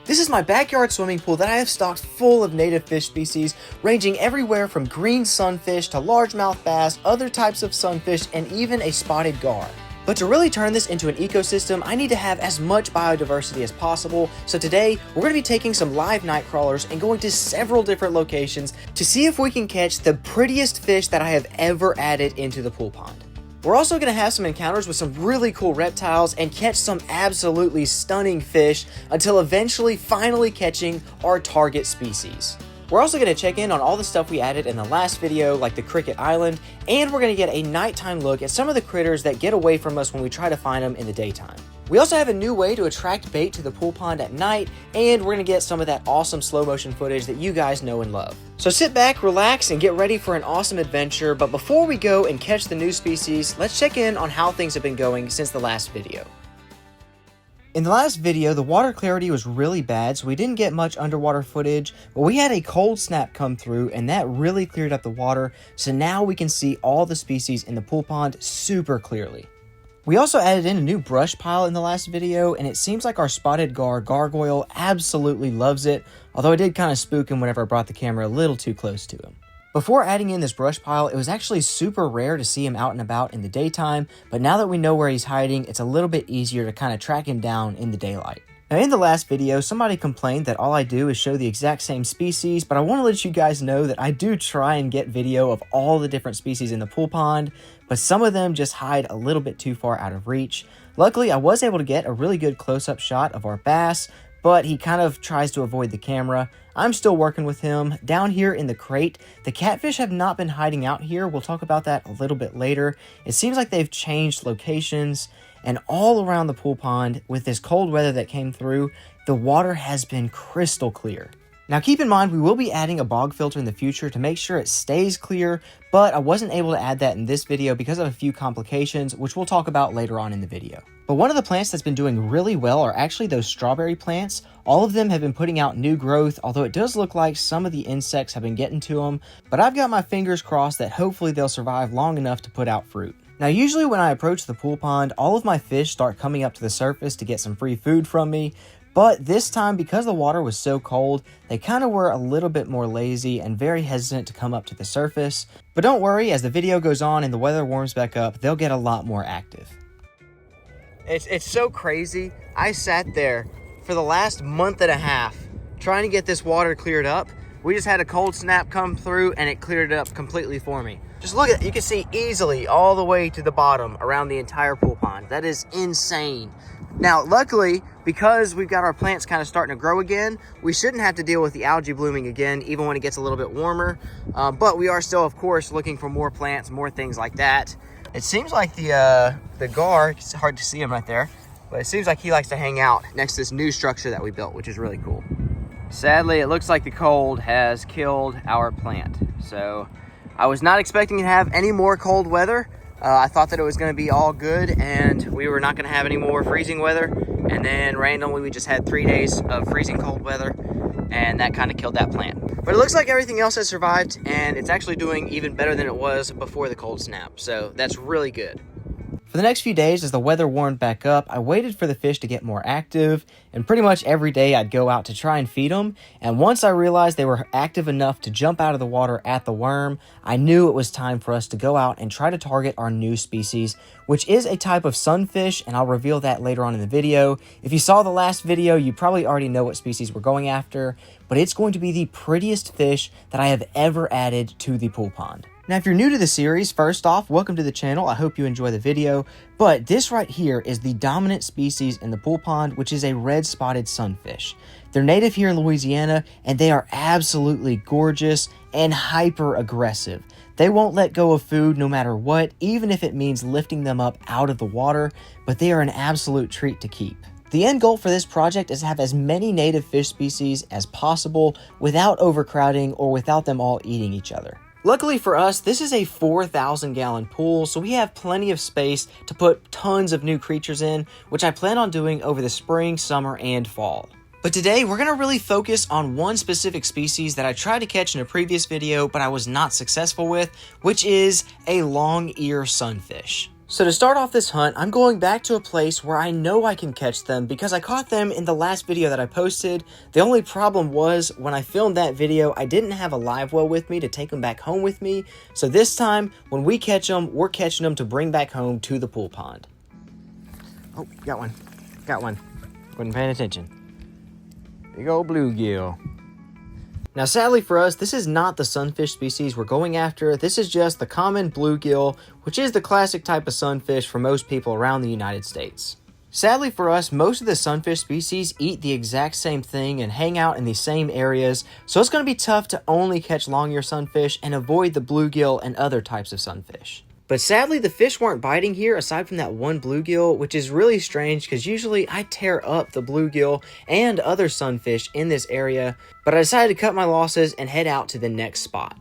This is my backyard swimming pool that I have stocked full of native fish species, ranging everywhere from green sunfish to largemouth bass, other types of sunfish, and even a spotted gar. But to really turn this into an ecosystem, I need to have as much biodiversity as possible. So today, we're going to be taking some live night crawlers and going to several different locations to see if we can catch the prettiest fish that I have ever added into the pool pond. We're also going to have some encounters with some really cool reptiles and catch some absolutely stunning fish until eventually finally catching our target species. We're also going to check in on all the stuff we added in the last video, like the cricket island, and we're going to get a nighttime look at some of the critters that get away from us when we try to find them in the daytime. We also have a new way to attract bait to the pool pond at night, and we're going to get some of that awesome slow motion footage that you guys know and love. So sit back, relax, and get ready for an awesome adventure, but before we go and catch the new species, let's check in on how things have been going since the last video. In the last video, the water clarity was really bad, so we didn't get much underwater footage, but we had a cold snap come through, and that really cleared up the water, so now we can see all the species in the pool pond super clearly. We also added in a new brush pile in the last video, and it seems like our spotted gargoyle absolutely loves it, although I did kind of spook him whenever I brought the camera a little too close to him. Before adding in this brush pile, it was actually super rare to see him out and about in the daytime, but now that we know where he's hiding, it's a little bit easier to kind of track him down in the daylight. Now in the last video, somebody complained that all I do is show the exact same species, but I want to let you guys know that I do try and get video of all the different species in the pool pond, but some of them just hide a little bit too far out of reach. Luckily, I was able to get a really good close-up shot of our bass, but he kind of tries to avoid the camera. I'm still working with him. Down here in the crate, the catfish have not been hiding out here. We'll talk about that a little bit later. It seems like they've changed locations, and all around the pool pond, with this cold weather that came through, the water has been crystal clear. Now keep in mind, we will be adding a bog filter in the future to make sure it stays clear, but I wasn't able to add that in this video because of a few complications, which we'll talk about later on in the video. But one of the plants that's been doing really well are actually those strawberry plants. All of them have been putting out new growth, although it does look like some of the insects have been getting to them, but I've got my fingers crossed that hopefully they'll survive long enough to put out fruit. Now usually when I approach the pool pond, all of my fish start coming up to the surface to get some free food from me, but this time, because the water was so cold, they kind of were a little bit more lazy and very hesitant to come up to the surface. But don't worry, as the video goes on and the weather warms back up, they'll get a lot more active. It's so crazy. I sat there for the last month and a half trying to get this water cleared up. We just had a cold snap come through and it cleared it up completely for me. Just look at it. You can see easily all the way to the bottom around the entire pool pond. That is insane. Now, luckily, because we've got our plants kind of starting to grow again, we shouldn't have to deal with the algae blooming again, even when it gets a little bit warmer. But we are still, of course, looking for more plants, more things like that. It seems like the gar, it's hard to see him right there, but it seems like he likes to hang out next to this new structure that we built, which is really cool. Sadly, it looks like the cold has killed our plant. So I was not expecting to have any more cold weather. I thought that it was going to be all good and we were not going to have any more freezing weather. And then randomly we just had 3 days of freezing cold weather and that kind of killed that plant. But it looks like everything else has survived and it's actually doing even better than it was before the cold snap. So that's really good. For the next few days, as the weather warmed back up, I waited for the fish to get more active, and pretty much every day I'd go out to try and feed them, and once I realized they were active enough to jump out of the water at the worm, I knew it was time for us to go out and try to target our new species, which is a type of sunfish, and I'll reveal that later on in the video. If you saw the last video, you probably already know what species we're going after, but it's going to be the prettiest fish that I have ever added to the pool pond. Now, if you're new to the series, first off, welcome to the channel. I hope you enjoy the video. But this right here is the dominant species in the pool pond, which is a red-spotted sunfish. They're native here in Louisiana, and they are absolutely gorgeous and hyper-aggressive. They won't let go of food no matter what, even if it means lifting them up out of the water, but they are an absolute treat to keep. The end goal for this project is to have as many native fish species as possible without overcrowding or without them all eating each other. Luckily for us, this is a 4,000 gallon pool, so we have plenty of space to put tons of new creatures in, which I plan on doing over the spring, summer, and fall. But today, we're going to really focus on one specific species that I tried to catch in a previous video, but I was not successful with, which is a long ear sunfish. So to start off this hunt, I'm going back to a place where I know I can catch them because I caught them in the last video that I posted. The only problem was when I filmed that video, I didn't have a live well with me to take them back home with me. So this time, when we catch them, we're catching them to bring back home to the pool pond. Oh, got one. Got one. Wasn't paying attention. Big old bluegill. Now, sadly for us, this is not the sunfish species we're going after. This is just the common bluegill, which is the classic type of sunfish for most people around the United States. Sadly for us, most of the sunfish species eat the exact same thing and hang out in the same areas, so it's going to be tough to only catch long-eared sunfish and avoid the bluegill and other types of sunfish. But sadly, the fish weren't biting here aside from that one bluegill, which is really strange because usually I tear up the bluegill and other sunfish in this area, but I decided to cut my losses and head out to the next spot.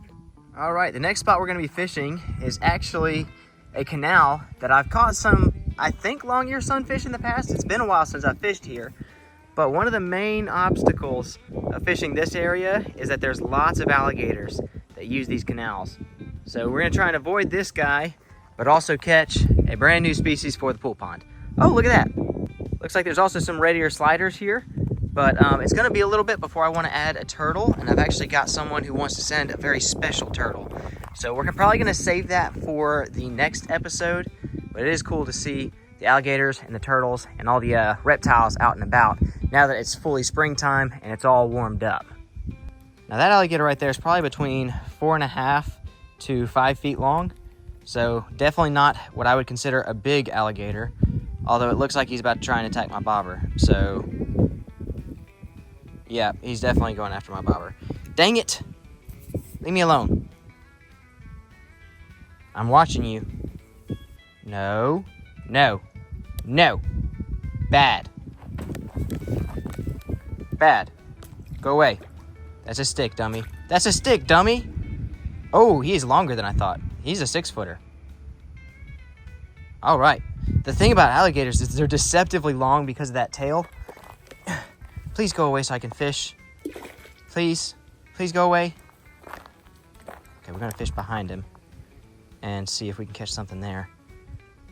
All right, the next spot we're going to be fishing is actually a canal that I've caught some, I think, long-eared sunfish in the past. It's been a while since I've fished here, but one of the main obstacles of fishing this area is that there's lots of alligators that use these canals. So we're going to try and avoid this guy, but also catch a brand new species for the pool pond. Oh, look at that. Looks like there's also some red ear sliders here, but it's going to be a little bit before I want to add a turtle, and I've actually got someone who wants to send a very special turtle. So we're probably going to save that for the next episode, but it is cool to see the alligators and the turtles and all the reptiles out and about now that it's fully springtime and it's all warmed up. Now that alligator right there is probably between 4.5 to 5 feet long, so definitely not what I would consider a big alligator, although it looks like he's about to try and attack my bobber. So yeah, he's definitely going after my bobber. Dang it, leave me alone. I'm watching you. No, no, no. Bad, bad. Go away. That's a stick, dummy. That's a stick, dummy. Oh, he is longer than I thought. He's a 6-footer. All right. The thing about alligators is they're deceptively long because of that tail. Please go away so I can fish. Please. Please go away. Okay, we're going to fish behind him and see if we can catch something there.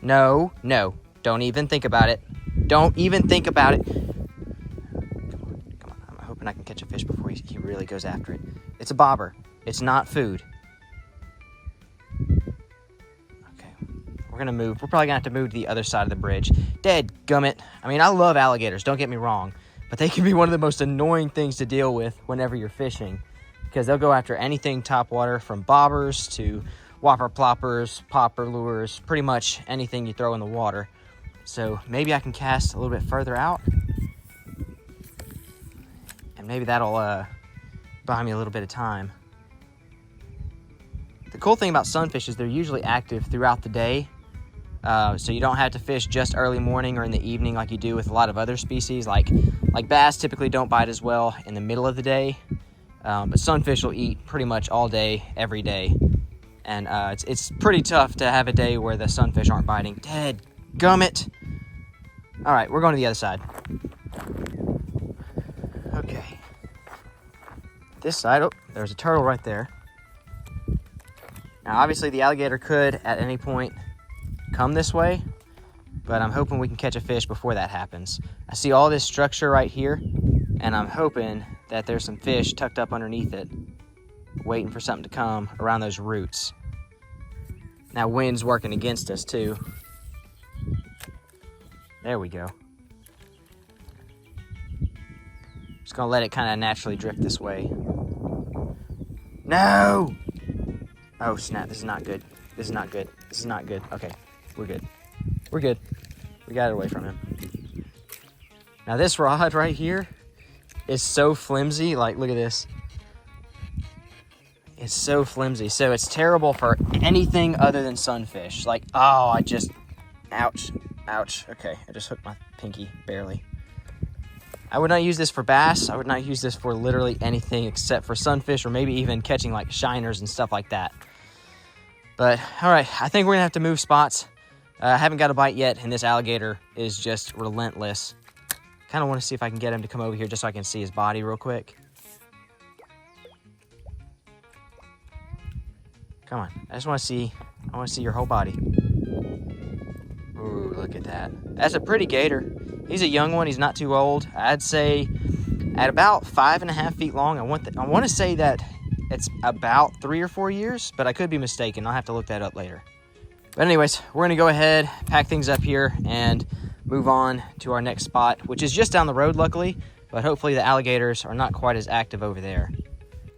No, no. Don't even think about it. Don't even think about it. Come on. I'm hoping I can catch a fish before he really goes after it. It's a bobber. It's not food. We're gonna move. We're probably gonna have to move to the other side of the bridge. Dead gummit. I mean, I love alligators, don't get me wrong, but they can be one of the most annoying things to deal with whenever you're fishing because they'll go after anything topwater, from bobbers to whopper ploppers, popper lures, pretty much anything you throw in the water. So maybe I can cast a little bit further out and maybe that'll buy me a little bit of time. The cool thing about sunfish is they're usually active throughout the day. So you don't have to fish just early morning or in the evening like you do with a lot of other species. Like bass typically don't bite as well in the middle of the day, but sunfish will eat pretty much all day, every day. And it's pretty tough to have a day where the sunfish aren't biting. Dead gummit. All right, we're going to the other side. Okay. This side, oh, there's a turtle right there. Now, obviously, the alligator could, at any point, come this way, but I'm hoping we can catch a fish before that happens. I see all this structure right here, and I'm hoping that there's some fish tucked up underneath it, waiting for something to come around those roots. Now, wind's working against us, too. There we go. Just gonna let it kind of naturally drift this way. No! Oh, snap. This is not good. This is not good. This is not good. Okay, we're good. We're good. We got it away from him. Now, this rod right here is so flimsy. Like, look at this. It's so flimsy. So it's terrible for anything other than sunfish. Like, oh, ouch. Ouch. Okay, I just hooked my pinky, barely. I would not use this for bass. I would not use this for literally anything except for sunfish or maybe even catching like shiners and stuff like that. But, all right, I think we're going to have to move spots. I haven't got a bite yet, and this alligator is just relentless. Kind of want to see if I can get him to come over here just so I can see his body real quick. Come on, I want to see your whole body. Ooh, look at that. That's a pretty gator. He's a young one. He's not too old. I'd say at about 5.5 feet long. I want to say that it's about 3 or 4 years, but I could be mistaken. I'll have to look that up later. But anyways, we're going to go ahead, pack things up here, and move on to our next spot, which is just down the road, luckily, but hopefully the alligators are not quite as active over there.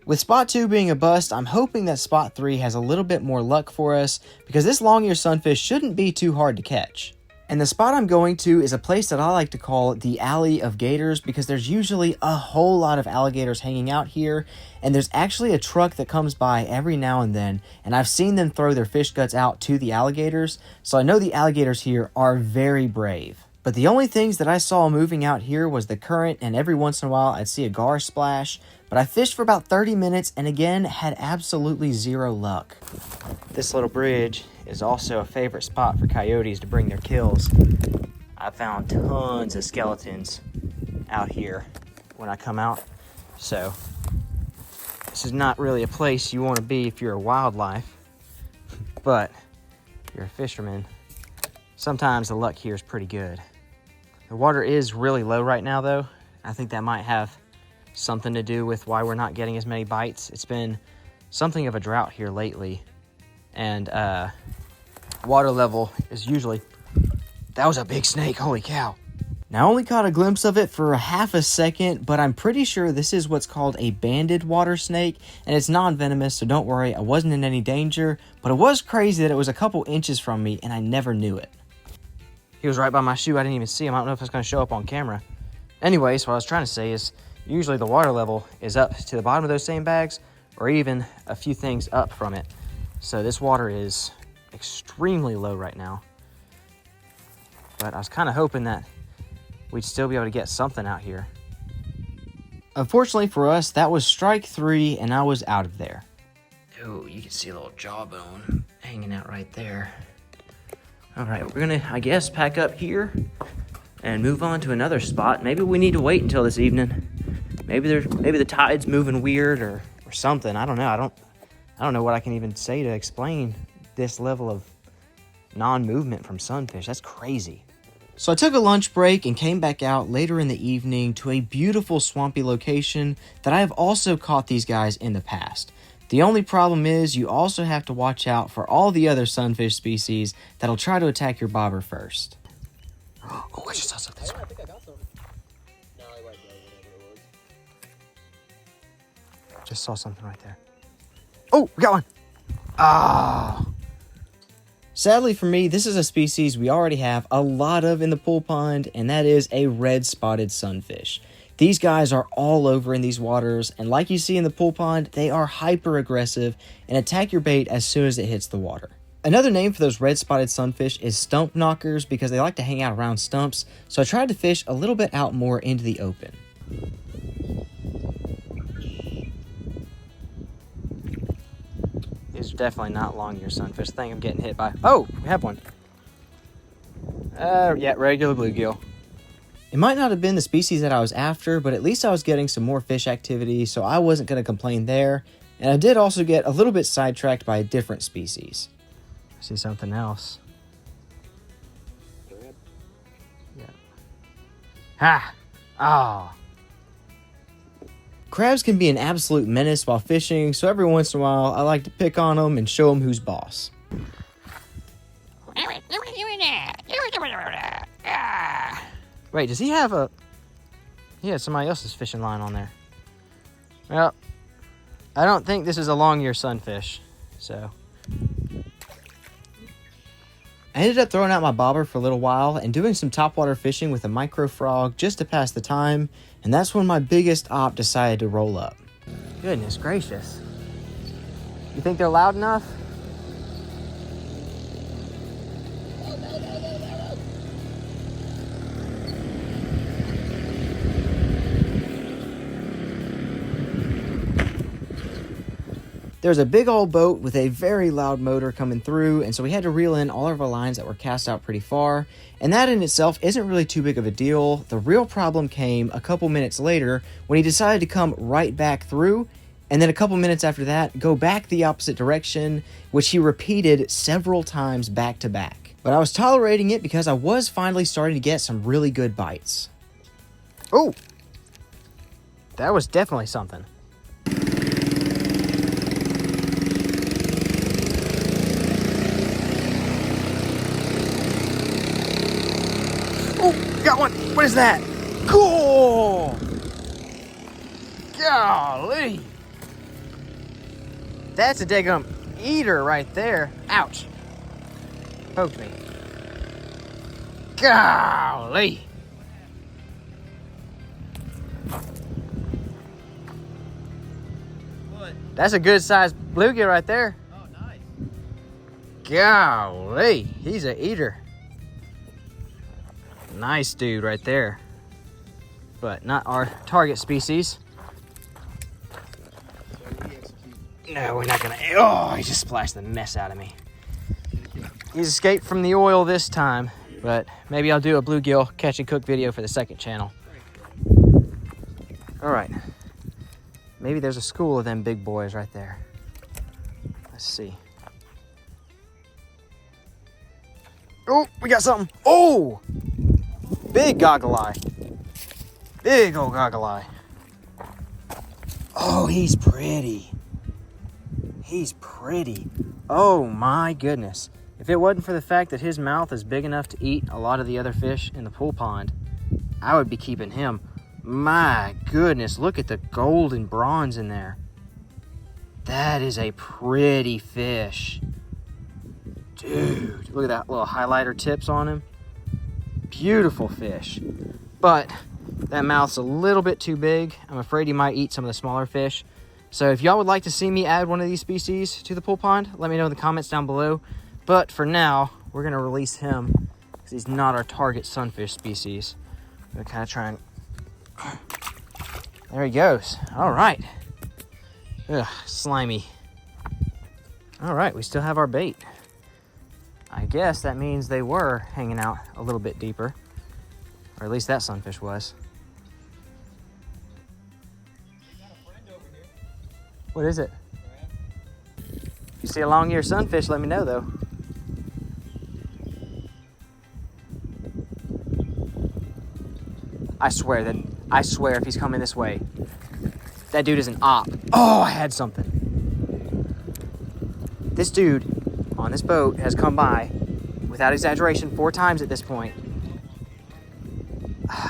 With spot 2 being a bust, I'm hoping that spot 3 has a little bit more luck for us, because this long-eared sunfish shouldn't be too hard to catch. And the spot I'm going to is a place that I like to call the Alley of Gators, because there's usually a whole lot of alligators hanging out here, and there's actually a truck that comes by every now and then, and I've seen them throw their fish guts out to the alligators, so I know the alligators here are very brave. But the only things that I saw moving out here was the current, and every once in a while I'd see a gar splash, but I fished for about 30 minutes and again had absolutely zero luck. This little bridge is also a favorite spot for coyotes to bring their kills. I found tons of skeletons out here when I come out, so this is not really a place you want to be if you're a wildlife, but if you're a fisherman, sometimes the luck here is pretty good. The water is really low right now, though. I think that might have something to do with why we're not getting as many bites. It's been something of a drought here lately, and water level is usually... That was a big snake, holy cow. Now, I only caught a glimpse of it for a half a second, but I'm pretty sure this is what's called a banded water snake, and it's non-venomous, so don't worry, I wasn't in any danger, but it was crazy that it was a couple inches from me, and I never knew it. He was right by my shoe. I didn't even see him. I don't know if it's going to show up on camera. Anyways, what I was trying to say is usually the water level is up to the bottom of those same bags or even a few things up from it. So this water is extremely low right now. But I was kind of hoping that we'd still be able to get something out here. Unfortunately for us, that was strike 3 and I was out of there. Oh, you can see a little jawbone hanging out right there. All right, we're gonna, I guess, pack up here and move on to another spot. Maybe we need to wait until this evening. Maybe the tide's moving weird or something. I don't know. I don't know what I can even say to explain this level of non-movement from sunfish. That's crazy. So I took a lunch break and came back out later in the evening to a beautiful swampy location that I have also caught these guys in the past. The only problem is you also have to watch out for all the other sunfish species that'll try to attack your bobber first. Oh, I just saw something. I think I got some. No, I let go, whatever it was. Just saw something right there. Oh, we got one. Ah. Sadly for me, this is a species we already have a lot of in the pool pond, and that is a red-spotted sunfish. These guys are all over in these waters, and like you see in the pool pond, they are hyper-aggressive and attack your bait as soon as it hits the water. Another name for those red-spotted sunfish is stump knockers because they like to hang out around stumps, so I tried to fish a little bit out more into the open. These are definitely not long-eared sunfish. I think I'm getting hit by... Oh, we have one. Yeah, regular bluegill. It might not have been the species that I was after, but at least I was getting some more fish activity, so I wasn't going to complain there. And I did also get a little bit sidetracked by a different species. I see something else. Yeah. Ha! Ah! Crabs can be an absolute menace while fishing, so every once in a while I like to pick on them and show them who's boss. Wait, does he have a... He had somebody else's fishing line on there. Well, I don't think this is a long-eared sunfish, so... I ended up throwing out my bobber for a little while and doing some topwater fishing with a micro frog just to pass the time, and that's when my biggest op decided to roll up. Goodness gracious. You think they're loud enough? There's a big old boat with a very loud motor coming through, and so we had to reel in all of our lines that were cast out pretty far, and that in itself isn't really too big of a deal. The real problem came a couple minutes later when he decided to come right back through, and then a couple minutes after that, go back the opposite direction, which he repeated several times back to back. But I was tolerating it because I was finally starting to get some really good bites. Oh! That was definitely something. Oh, got one! What is that? Cool! Golly! That's a daggum eater right there. Ouch. Poked me. Golly! What? That's a good sized bluegill right there. Oh, nice. Golly, he's a eater. Nice dude right there. But not our target species. So we execute. No, we're not gonna. Oh, he just splashed the mess out of me. He's escaped from the oil this time, but maybe I'll do a bluegill catch and cook video for the second channel. All right. Maybe there's a school of them big boys right there. Let's see. Oh, we got something. Oh! Big goggle eye. Big old goggle eye. Oh, he's pretty. He's pretty. Oh my goodness. If it wasn't for the fact that his mouth is big enough to eat a lot of the other fish in the pool pond, I would be keeping him. My goodness, look at the gold and bronze in there. That is a pretty fish. Dude, look at that little highlighter tips on him. Beautiful fish. But that mouth's a little bit too big. I'm afraid he might eat some of the smaller fish. So if y'all would like to see me add one of these species to the pool pond, let me know in the comments down below. But for now, we're gonna release him because he's not our target sunfish species. We're gonna kind of try and... There he goes. All right. Ugh, slimy. All right, we still have our bait. I guess that means they were hanging out a little bit deeper. Or at least that sunfish was. What is it? If you see a long-eared sunfish, let me know though. I swear if he's coming this way, that dude is an op. Oh, I had something. This dude on this boat has come by, without exaggeration, 4 times at this point.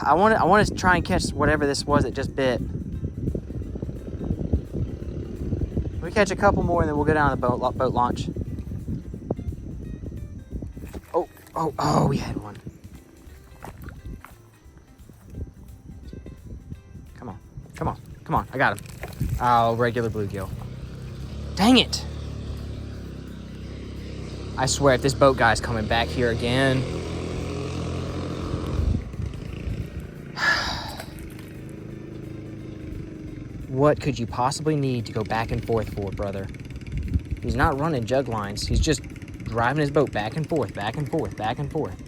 I want to try and catch whatever this was that just bit. We catch a couple more and then we'll go down to the boat launch. Oh, we had one. Come on, I got him. Oh, regular bluegill. Dang it. I swear, if this boat guy's coming back here again. What could you possibly need to go back and forth for, brother? He's not running jug lines. He's just driving his boat back and forth, back and forth, back and forth.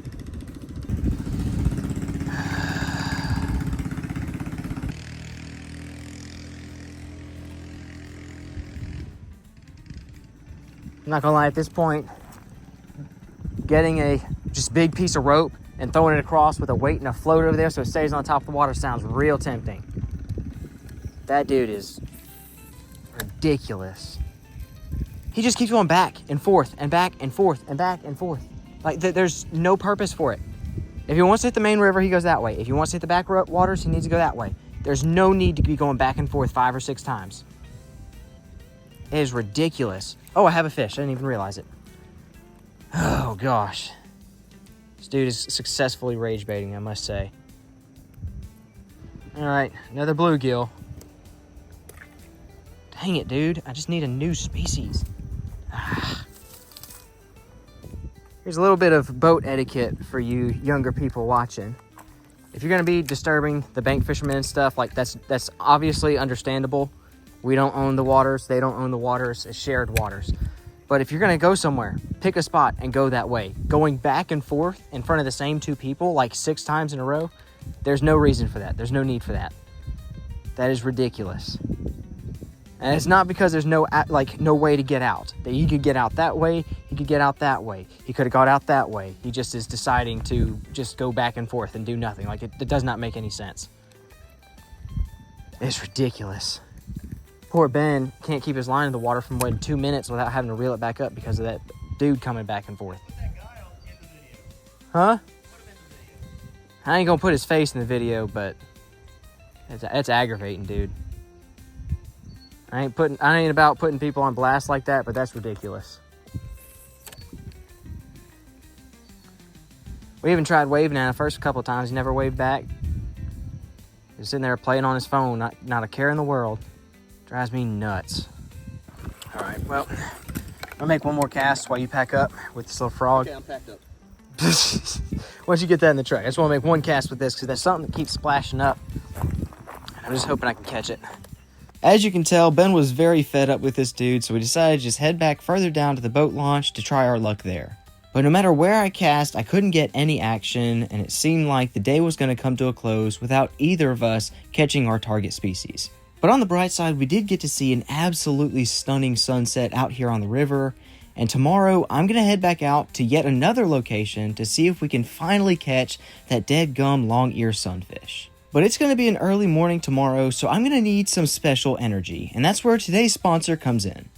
I'm not gonna lie, at this point, getting a just big piece of rope and throwing it across with a weight and a float over there so it stays on top of the water sounds real tempting. That dude is ridiculous. He just keeps going back and forth and back and forth and back and forth. Like, there's no purpose for it. If he wants to hit the main river, he goes that way. If he wants to hit the back waters, he needs to go that way. There's no need to be going back and forth 5 or 6 times. It is ridiculous. Oh, I have a fish. I didn't even realize it. Oh, gosh. This dude is successfully rage baiting, I must say. All right, another bluegill. Dang it, dude. I just need a new species. Here's a little bit of boat etiquette for you younger people watching. If you're going to be disturbing the bank fishermen and stuff, like that's obviously understandable. We don't own the waters. They don't own the waters. It's shared waters. But if you're going to go somewhere, pick a spot and go that way. Going back and forth in front of the same 2 people like 6 times in a row, there's no reason for that. There's no need for that. That is ridiculous. And it's not because there's no way to get out. That you could get out that way, He could get out that way. He could have got out that way. He just is deciding to just go back and forth and do nothing. Like, it does not make any sense. It's ridiculous. Poor Ben can't keep his line in the water for more than 2 minutes without having to reel it back up because of that dude coming back and forth. Put that guy in the video. Huh? Put him in the video. I ain't gonna put his face in the video, but it's aggravating, dude. I ain't about putting people on blast like that, but that's ridiculous. We even tried waving at him the first couple of times. He never waved back. He was sitting there playing on his phone, not a care in the world. Drives me nuts. All right, well, I'll make one more cast while you pack up with this little frog. Okay, I'm packed up. Once you get that in the truck, I just want to make one cast with this because there's something that keeps splashing up. I'm just hoping I can catch it. As you can tell, Ben was very fed up with this dude, so we decided to just head back further down to the boat launch to try our luck there. But no matter where I cast, I couldn't get any action, and it seemed like the day was going to come to a close without either of us catching our target species. But on the bright side, we did get to see an absolutely stunning sunset out here on the river, and tomorrow I'm going to head back out to yet another location to see if we can finally catch that dead gum long-ear sunfish. But it's going to be an early morning tomorrow, so I'm going to need some special energy, and that's where today's sponsor comes in.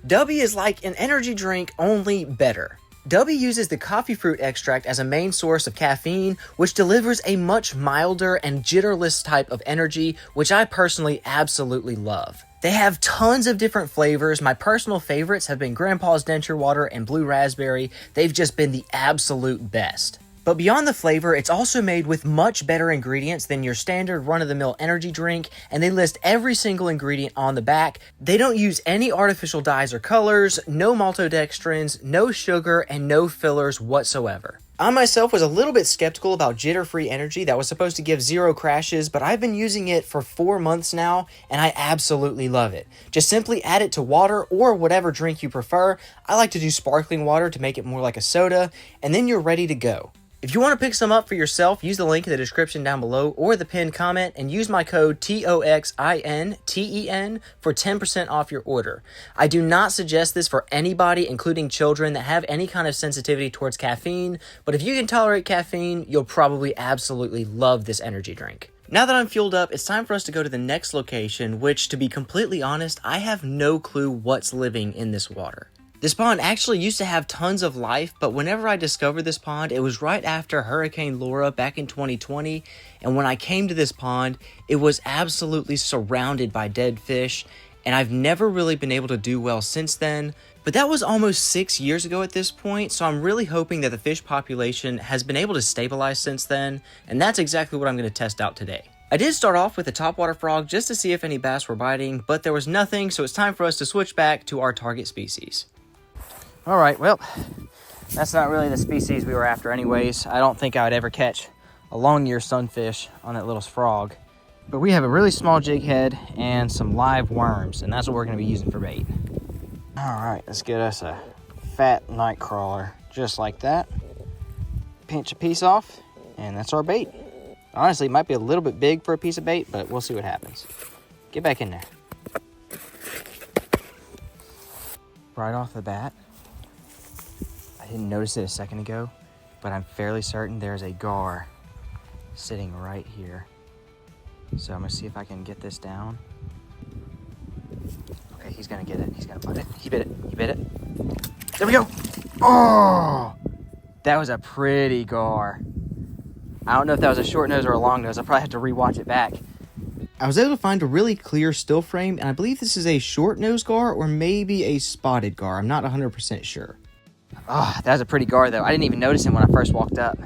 W is like an energy drink, only better. W uses the coffee fruit extract as a main source of caffeine, which delivers a much milder and jitterless type of energy, which I personally absolutely love. They have tons of different flavors. My personal favorites have been Grandpa's Denture Water and Blue Raspberry. They've just been the absolute best. But beyond the flavor, it's also made with much better ingredients than your standard run-of-the-mill energy drink, and they list every single ingredient on the back. They don't use any artificial dyes or colors, no maltodextrins, no sugar, and no fillers whatsoever. I myself was a little bit skeptical about jitter-free energy that was supposed to give 0 crashes, but I've been using it for 4 months now, and I absolutely love it. Just simply add it to water or whatever drink you prefer. I like to do sparkling water to make it more like a soda, and then you're ready to go. If you want to pick some up for yourself, use the link in the description down below or the pinned comment and use my code TOXINTEN for 10% off your order. I do not suggest this for anybody, including children that have any kind of sensitivity towards caffeine, but if you can tolerate caffeine, you'll probably absolutely love this energy drink. Now that I'm fueled up, it's time for us to go to the next location, which, to be completely honest, I have no clue what's living in this water. This pond actually used to have tons of life, but whenever I discovered this pond, it was right after Hurricane Laura back in 2020, and when I came to this pond, it was absolutely surrounded by dead fish, and I've never really been able to do well since then. But that was almost 6 years ago at this point, so I'm really hoping that the fish population has been able to stabilize since then, and that's exactly what I'm going to test out today. I did start off with a topwater frog just to see if any bass were biting, but there was nothing, so it's time for us to switch back to our target species. Alright, well, that's not really the species we were after anyways. I don't think I would ever catch a long-ear sunfish on that little frog. But we have a really small jig head and some live worms, and that's what we're going to be using for bait. Alright, let's get us a fat night crawler, just like that. Pinch a piece off, and that's our bait. Honestly, it might be a little bit big for a piece of bait, but we'll see what happens. Get back in there. Right off the bat, I didn't notice it a second ago, but I'm fairly certain there's a gar sitting right here. So I'm gonna see if I can get this down. Okay, he's gonna get it. He's gonna bite it. He bit it. He bit it. There we go. Oh, that was a pretty gar. I don't know if that was a short nose or a long nose. I'll probably have to rewatch it back. I was able to find a really clear still frame, and I believe this is a short nose gar or maybe a spotted gar. I'm not 100% sure. Oh, that was a pretty gar, though. I didn't even notice him when I first walked up.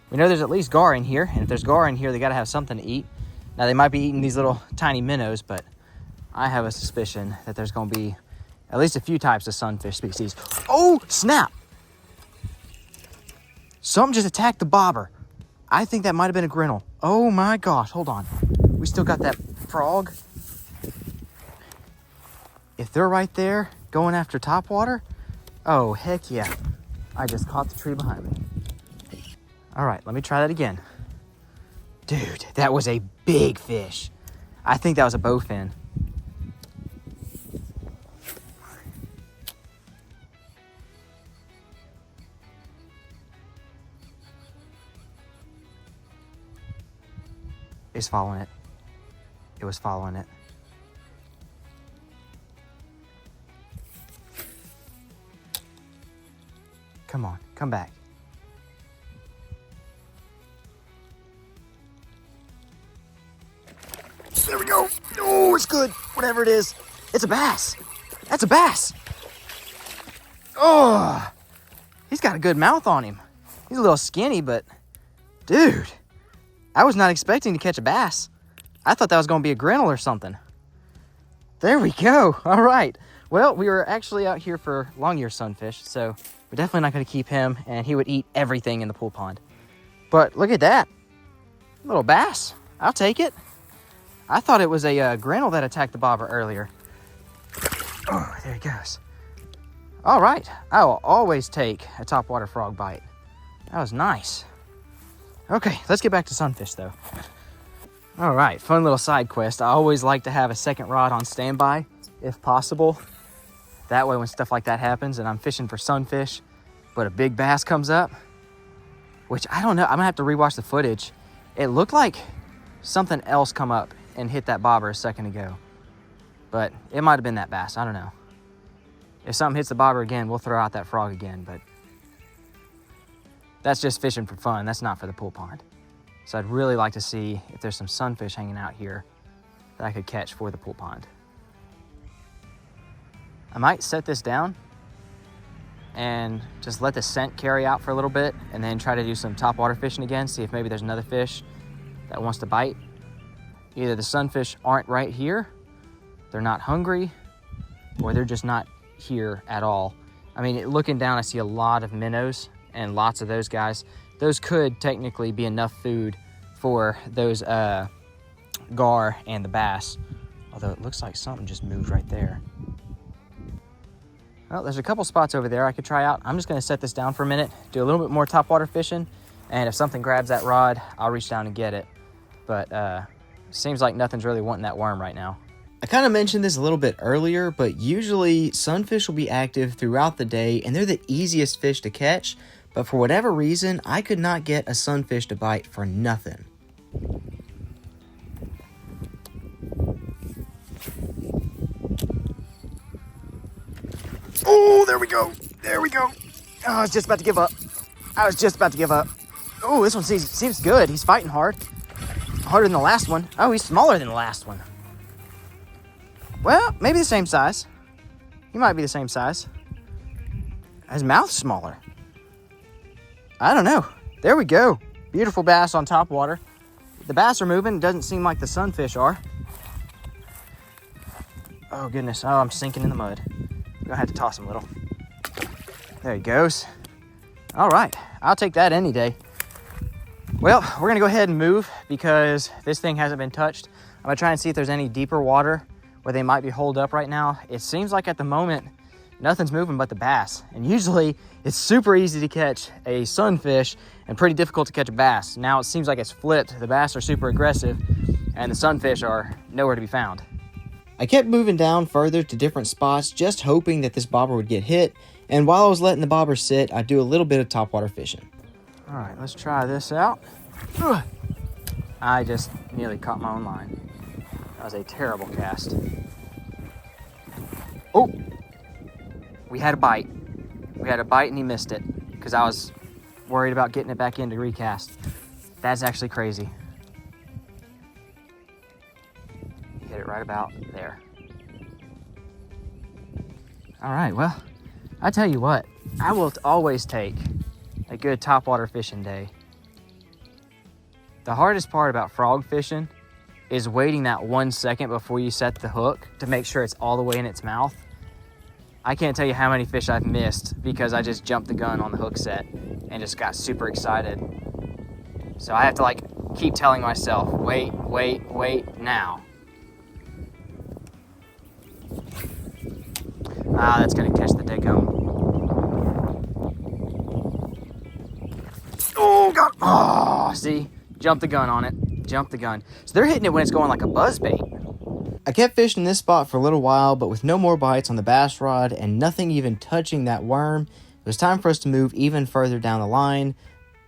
We know there's at least gar in here, and if there's gar in here, they got to have something to eat. Now, they might be eating these little tiny minnows, but I have a suspicion that there's going to be at least a few types of sunfish species. Oh, snap! Something just attacked the bobber. I think that might have been a grinnell. Oh, my gosh. Hold on. We still got that frog. If they're right there going after topwater, oh, heck yeah. I just caught the tree behind me. All right, let me try that again. Dude, that was a big fish. I think that was a bowfin. It's following it. It was following it. Come on, come back. There we go. Oh, it's good. Whatever it is. It's a bass. That's a bass. Oh, he's got a good mouth on him. He's a little skinny, but dude, I was not expecting to catch a bass. I thought that was going to be a grinnell or something. There we go. All right. Well, we were actually out here for long-ear sunfish, so we're definitely not going to keep him, and he would eat everything in the pool pond. But look at that. Little bass. I'll take it. I thought it was a grinnell that attacked the bobber earlier. Oh, there he goes. All right. I will always take a topwater frog bite. That was nice. Okay, let's get back to sunfish, though. All right, fun little side quest. I always like to have a second rod on standby, if possible. That way when stuff like that happens and I'm fishing for sunfish, but a big bass comes up, which I don't know, I'm gonna have to rewatch the footage. It looked like something else come up and hit that bobber a second ago, but it might have been that bass, I don't know. If something hits the bobber again, we'll throw out that frog again, but that's just fishing for fun. That's not for the pool pond. So I'd really like to see if there's some sunfish hanging out here that I could catch for the pool pond. I might set this down and just let the scent carry out for a little bit and then try to do some topwater fishing again, see if maybe there's another fish that wants to bite. Either the sunfish aren't right here, they're not hungry, or they're just not here at all. I mean, looking down, I see a lot of minnows and lots of those guys. Those could technically be enough food for those gar and the bass. Although it looks like something just moved right there. Well, there's a couple spots over there I could try out. I'm just gonna set this down for a minute, do a little bit more topwater fishing, and if something grabs that rod, I'll reach down and get it. But seems like nothing's really wanting that worm right now. I kind of mentioned this a little bit earlier, but usually sunfish will be active throughout the day and they're the easiest fish to catch. But for whatever reason, I could not get a sunfish to bite for nothing. Oh, there we go. There we go. Oh, I was just about to give up. I was just about to give up. Oh, this one seems good. He's fighting hard. Harder than the last one. Oh, he's smaller than the last one. Well, maybe the same size. He might be the same size. His mouth's smaller. I don't know. There we go. Beautiful bass on top water. The bass are moving. Doesn't seem like the sunfish are. Oh, goodness. Oh, I'm sinking in the mud. I'm gonna have to toss him a little. There he goes. All right. I'll take that any day. Well, we're gonna go ahead and move because this thing hasn't been touched. I'm gonna try and see if there's any deeper water where they might be holed up right now. It seems like at the moment, nothing's moving but the bass. And usually it's super easy to catch a sunfish and pretty difficult to catch a bass. Now it seems like it's flipped. The bass are super aggressive and the sunfish are nowhere to be found. I kept moving down further to different spots, just hoping that this bobber would get hit. And while I was letting the bobber sit, I'd do a little bit of topwater fishing. All right, let's try this out. Ugh. I just nearly caught my own line. That was a terrible cast. Oh, we had a bite. We had a bite and he missed it because I was worried about getting it back in to recast. That's actually crazy. He hit it right about there. All right, well, I tell you what, I will always take a good topwater fishing day. The hardest part about frog fishing is waiting that 1 second before you set the hook to make sure it's all the way in its mouth. I can't tell you how many fish I've missed because I just jumped the gun on the hook set and just got super excited. So I have to like keep telling myself, wait, now. Ah, that's gonna catch the daggum. Oh, God. Oh, see? Jump the gun on it. Jump the gun. So they're hitting it when it's going like a buzzbait. I kept fishing this spot for a little while, but with no more bites on the bass rod and nothing even touching that worm, it was time for us to move even further down the line.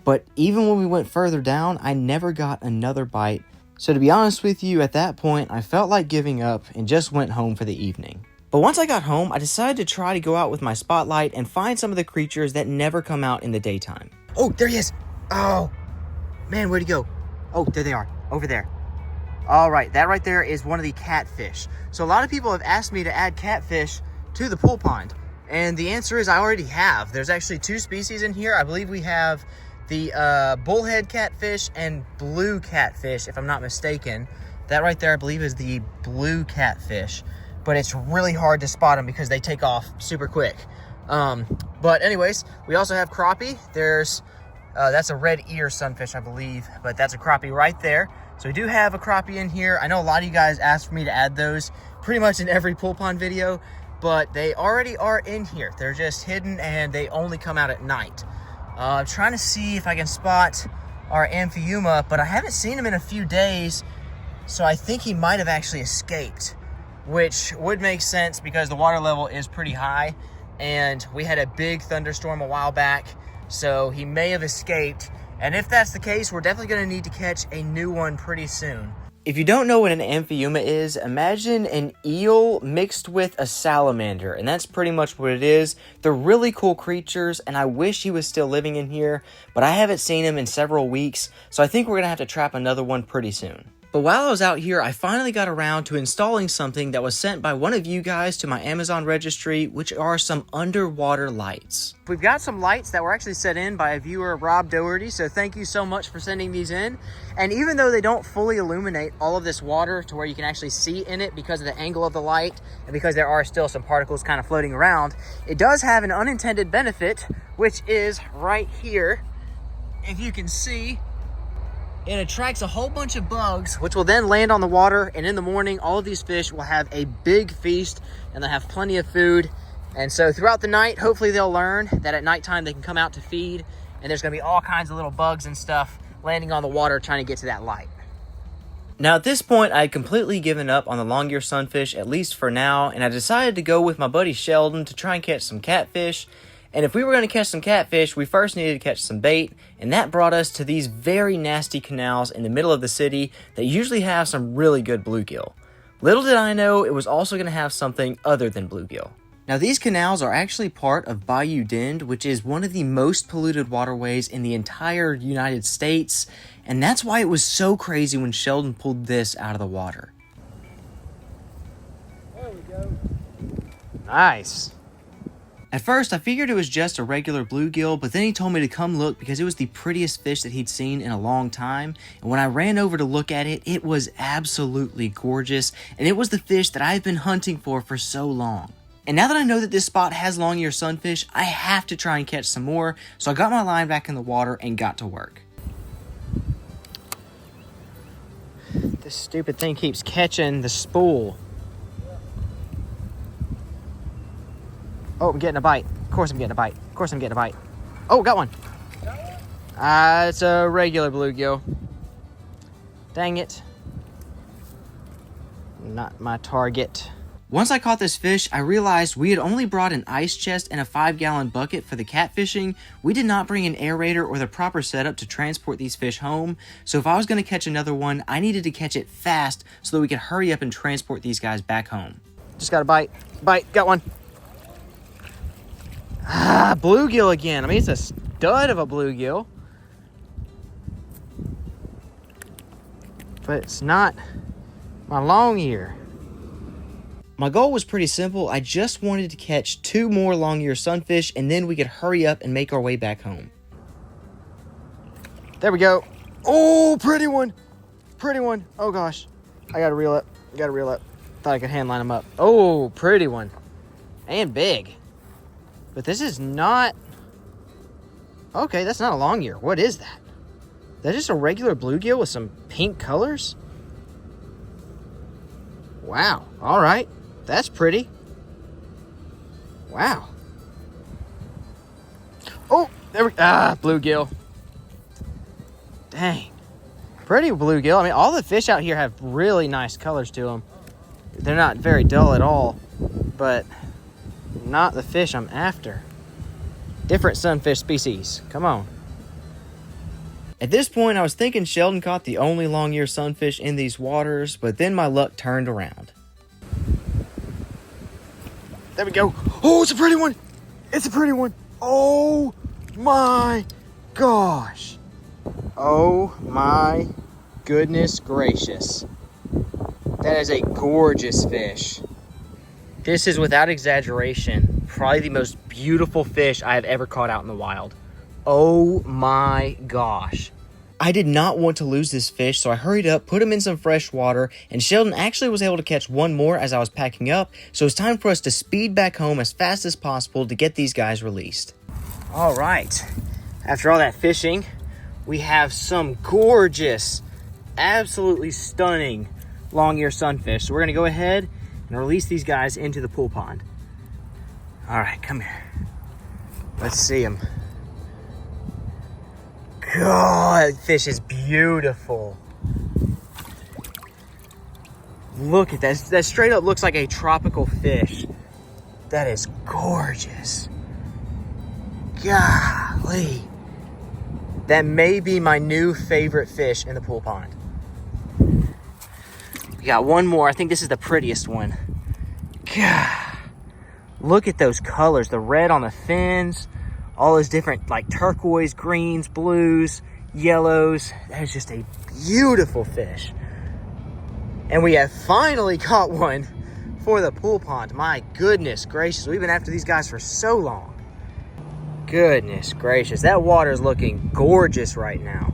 But even when we went further down, I never got another bite So to be honest with you, at that point, I felt like giving up and just went home for the evening. But once I got home, I decided to try to go out with my spotlight and find some of the creatures that never come out in the daytime. Oh, there he is. Oh, man, where'd he go? Oh, there they are, over there. All right, that right there is one of the catfish. So a lot of people have asked me to add catfish to the pool pond. And the answer is I already have. There's actually 2 species in here. I believe we have the bullhead catfish and blue catfish, if I'm not mistaken. That right there, I believe, is the blue catfish. But it's really hard to spot them because they take off super quick. But anyways, we also have crappie. There's, that's a red ear sunfish, I believe. But that's a crappie right there. So we do have a crappie in here. I know a lot of you guys asked for me to add those pretty much in every pool pond video, but they already are in here. They're just hidden and they only come out at night. I'm trying to see if I can spot our Amphiuma, but I haven't seen him in a few days, so I think he might have actually escaped, which would make sense because the water level is pretty high and we had a big thunderstorm a while back, so he may have escaped. And if that's the case, we're definitely going to need to catch a new one pretty soon. If you don't know what an Amphiuma is, imagine an eel mixed with a salamander, and that's pretty much what it is. They're really cool creatures, and I wish he was still living in here, but I haven't seen him in several weeks, so I think we're going to have to trap another one pretty soon. But while I was out here, I finally got around to installing something that was sent by one of you guys to my Amazon registry, which are some underwater lights. We've got some lights that were actually set in by a viewer, Rob Doherty, so thank you so much for sending these in. And even though they don't fully illuminate all of this water to where you can actually see in it because of the angle of the light and because there are still some particles kind of floating around, it does have an unintended benefit, which is right here. If you can see, it attracts a whole bunch of bugs, which will then land on the water, and in the morning, all of these fish will have a big feast, and they'll have plenty of food. And so throughout the night, hopefully they'll learn that at nighttime they can come out to feed, and there's gonna be all kinds of little bugs and stuff landing on the water trying to get to that light. Now at this point, I had completely given up on the long-eared sunfish, at least for now, and I decided to go with my buddy Sheldon to try and catch some catfish. And if we were going to catch some catfish, we first needed to catch some bait, and that brought us to these very nasty canals in the middle of the city that usually have some really good bluegill. Little did I know it was also going to have something other than bluegill. Now these canals are actually part of Bayou Dend, which is one of the most polluted waterways in the entire United States, and that's why it was so crazy when Sheldon pulled this out of the water. There we go. Nice. At first, I figured it was just a regular bluegill, but then he told me to come look because it was the prettiest fish that he'd seen in a long time. And when I ran over to look at it, it was absolutely gorgeous, and it was the fish that I've been hunting for so long. And now that I know that this spot has long-eared sunfish, I have to try and catch some more, so I got my line back in the water and got to work. This stupid thing keeps catching the spool. Oh, I'm getting a bite. Of course I'm getting a bite. Of course I'm getting a bite. Oh, got one. It's a regular bluegill. Dang it. Not my target. Once I caught this fish, I realized we had only brought an ice chest and a 5-gallon bucket for the catfishing. We did not bring an aerator or the proper setup to transport these fish home. So if I was going to catch another one, I needed to catch it fast so that we could hurry up and transport these guys back home. Just got a bite. Bite. Got one. Bluegill again. I mean, it's a stud of a bluegill. But it's not my long ear. My goal was pretty simple. I just wanted to catch 2 more long-eared sunfish, and then we could hurry up and make our way back home. There we go. Oh, pretty one. Pretty one. Oh, gosh. I gotta reel up. Thought I could hand line them up. Oh, pretty one. And big. But this is not... Okay, that's not a long ear. What is that? That's just a regular bluegill with some pink colors? Wow. All right. That's pretty. Wow. Oh, there we... bluegill. Dang. Pretty bluegill. I mean, all the fish out here have really nice colors to them. They're not very dull at all, but... not the fish I'm after. Different sunfish species. Come on. At this point, I was thinking Sheldon caught the only long-eared sunfish in these waters, but then my luck turned around. There we go. Oh, it's a pretty one. It's a pretty one. Oh my gosh. Oh my goodness gracious. That is a gorgeous fish. This is, without exaggeration, probably the most beautiful fish I have ever caught out in the wild. Oh my gosh. I did not want to lose this fish, so I hurried up, put him in some fresh water, and Sheldon actually was able to catch one more as I was packing up, so it's time for us to speed back home as fast as possible to get these guys released. All right, after all that fishing, we have some gorgeous, absolutely stunning long-eared sunfish. So we're gonna go ahead and release these guys into the pool pond. All right, come here. Let's see them. God, that fish is beautiful. Look at that. That straight up looks like a tropical fish. That is gorgeous. Golly. That may be my new favorite fish in the pool pond. We got one more. I think this is the prettiest one. God. Look at those colors. The red on the fins. All those different like turquoise, greens, blues, yellows. That is just a beautiful fish. And we have finally caught one for the pool pond. My goodness gracious. We've been after these guys for so long. Goodness gracious. That water is looking gorgeous right now.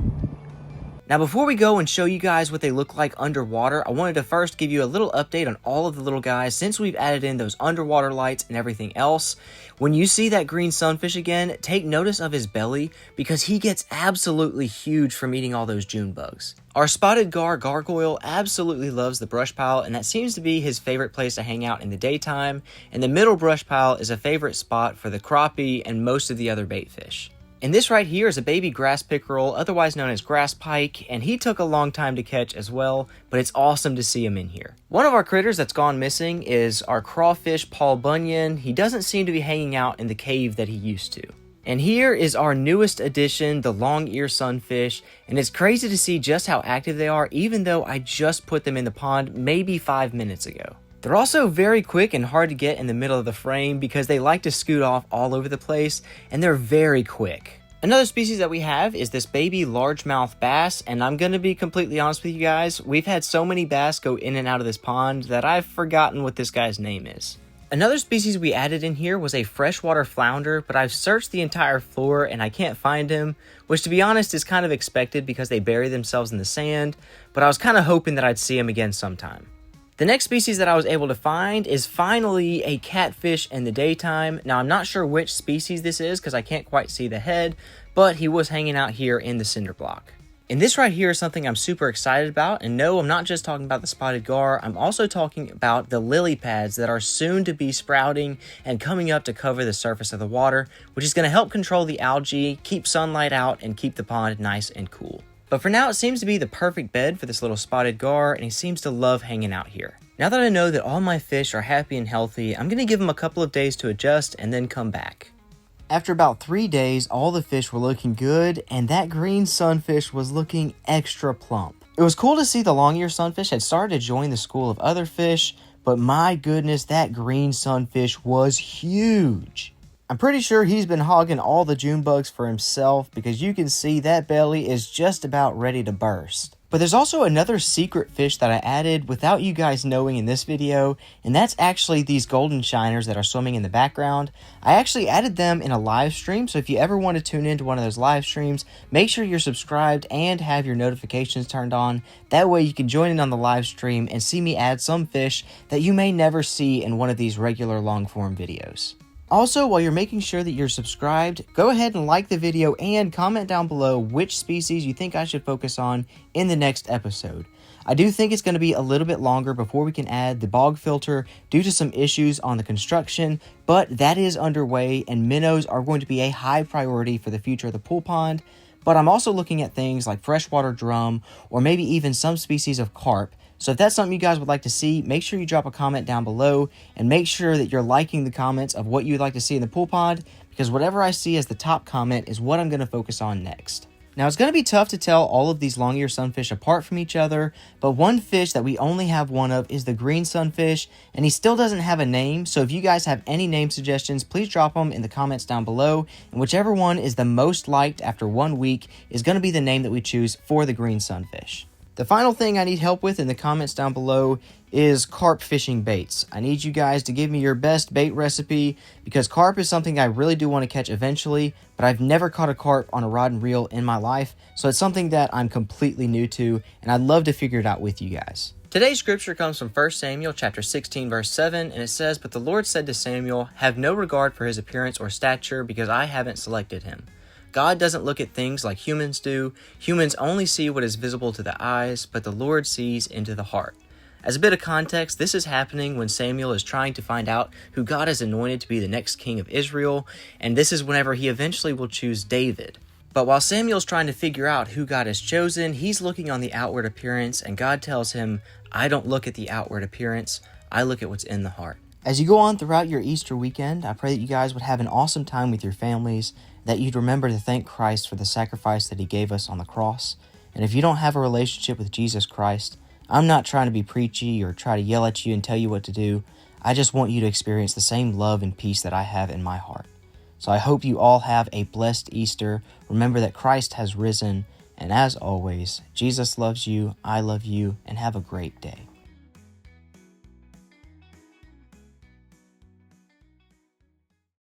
Now, before we go and show you guys what they look like underwater, I wanted to first give you a little update on all of the little guys since we've added in those underwater lights and everything else. When you see that green sunfish again, take notice of his belly because he gets absolutely huge from eating all those June bugs. Our spotted gargoyle absolutely loves the brush pile, and that seems to be his favorite place to hang out in the daytime, and the middle brush pile is a favorite spot for the crappie and most of the other bait fish. And this right here is a baby grass pickerel, otherwise known as grass pike, and he took a long time to catch as well, but it's awesome to see him in here. One of our critters that's gone missing is our crawfish Paul Bunyan. He doesn't seem to be hanging out in the cave that he used to. And here is our newest addition, the long-eared sunfish, and it's crazy to see just how active they are, even though I just put them in the pond maybe 5 minutes ago. They're also very quick and hard to get in the middle of the frame because they like to scoot off all over the place, and they're very quick. Another species that we have is this baby largemouth bass, and I'm going to be completely honest with you guys, we've had so many bass go in and out of this pond that I've forgotten what this guy's name is. Another species we added in here was a freshwater flounder, but I've searched the entire floor and I can't find him, which to be honest is kind of expected because they bury themselves in the sand, but I was kind of hoping that I'd see him again sometime. The next species that I was able to find is finally a catfish in the daytime. Now, I'm not sure which species this is because I can't quite see the head, but he was hanging out here in the cinder block. And this right here is something I'm super excited about. And no, I'm not just talking about the spotted gar. I'm also talking about the lily pads that are soon to be sprouting and coming up to cover the surface of the water, which is going to help control the algae, keep sunlight out, and keep the pond nice and cool. But for now, it seems to be the perfect bed for this little spotted gar, and he seems to love hanging out here. Now that I know that all my fish are happy and healthy, I'm going to give them a couple of days to adjust and then come back. After about 3 days, all the fish were looking good, and that green sunfish was looking extra plump. It was cool to see the long-eared sunfish had started to join the school of other fish, but my goodness, that green sunfish was huge. I'm pretty sure he's been hogging all the June bugs for himself because you can see that belly is just about ready to burst. But there's also another secret fish that I added without you guys knowing in this video, and that's actually these golden shiners that are swimming in the background. I actually added them in a live stream, so if you ever want to tune into one of those live streams, make sure you're subscribed and have your notifications turned on. That way you can join in on the live stream and see me add some fish that you may never see in one of these regular long form videos. Also, while you're making sure that you're subscribed, go ahead and like the video and comment down below which species you think I should focus on in the next episode. I do think it's going to be a little bit longer before we can add the bog filter due to some issues on the construction, but that is underway and minnows are going to be a high priority for the future of the pool pond. But I'm also looking at things like freshwater drum or maybe even some species of carp. So if that's something you guys would like to see, make sure you drop a comment down below and make sure that you're liking the comments of what you'd like to see in the pool pond, because whatever I see as the top comment is what I'm going to focus on next. Now, it's going to be tough to tell all of these long-eared sunfish apart from each other, but one fish that we only have one of is the green sunfish, and he still doesn't have a name, so if you guys have any name suggestions, please drop them in the comments down below, and whichever one is the most liked after 1 week is going to be the name that we choose for the green sunfish. The final thing I need help with in the comments down below is carp fishing baits. I need you guys to give me your best bait recipe because carp is something I really do want to catch eventually, but I've never caught a carp on a rod and reel in my life, so it's something that I'm completely new to, and I'd love to figure it out with you guys. Today's scripture comes from 1 Samuel chapter 16 verse 7, and it says, "But the Lord said to Samuel, have no regard for his appearance or stature because I haven't selected him." God doesn't look at things like humans do. Humans only see what is visible to the eyes, but the Lord sees into the heart. As a bit of context, this is happening when Samuel is trying to find out who God has anointed to be the next king of Israel, and this is whenever he eventually will choose David. But while Samuel's trying to figure out who God has chosen, he's looking on the outward appearance, and God tells him, I don't look at the outward appearance, I look at what's in the heart. As you go on throughout your Easter weekend, I pray that you guys would have an awesome time with your families, that you'd remember to thank Christ for the sacrifice that he gave us on the cross. And if you don't have a relationship with Jesus Christ, I'm not trying to be preachy or try to yell at you and tell you what to do. I just want you to experience the same love and peace that I have in my heart. So I hope you all have a blessed Easter. Remember that Christ has risen. And as always, Jesus loves you, I love you, and have a great day.